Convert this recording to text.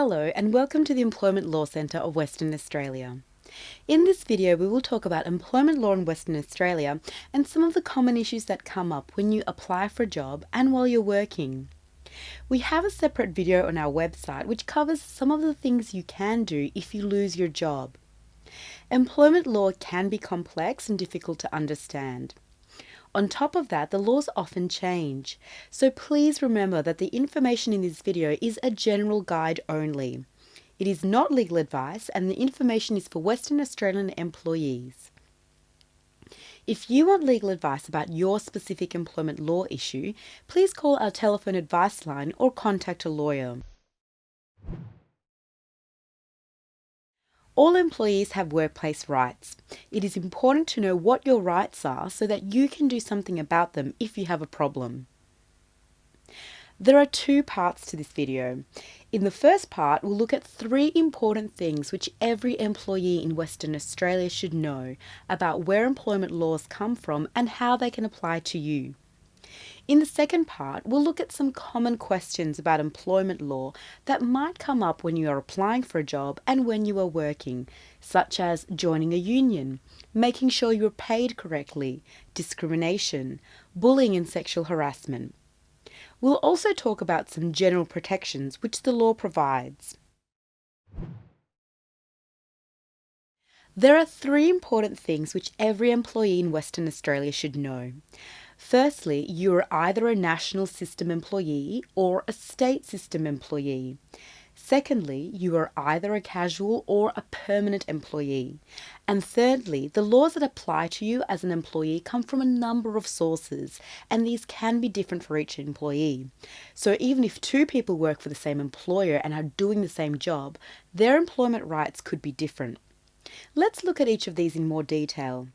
Hello and welcome to the Employment Law Centre of Western Australia. In this video we will talk about employment law in Western Australia and some of the common issues that come up when you apply for a job and while you're working. We have a separate video on our website which covers some of the things you can do if you lose your job. Employment law can be complex and difficult to understand. On top of that, the laws often change, so please remember that the information in this video is a general guide only. It is not legal advice and the information is for Western Australian employees. If you want legal advice about your specific employment law issue, please call our telephone advice line or contact a lawyer. All employees have workplace rights. It is important to know what your rights are so that you can do something about them if you have a problem. There are two parts to this video. In the first part, we'll look at 3 important things which every employee in Western Australia should know about where employment laws come from and how they can apply to you. In the second part, we'll look at some common questions about employment law that might come up when you are applying for a job and when you are working, such as joining a union, making sure you are paid correctly, discrimination, bullying and sexual harassment. We'll also talk about some general protections which the law provides. There are 3 important things which every employee in Western Australia should know. Firstly, you are either a national system employee or a state system employee. Secondly, you are either a casual or a permanent employee. And thirdly, the laws that apply to you as an employee come from a number of sources, and these can be different for each employee. So even if 2 people work for the same employer and are doing the same job, their employment rights could be different. Let's look at each of these in more detail.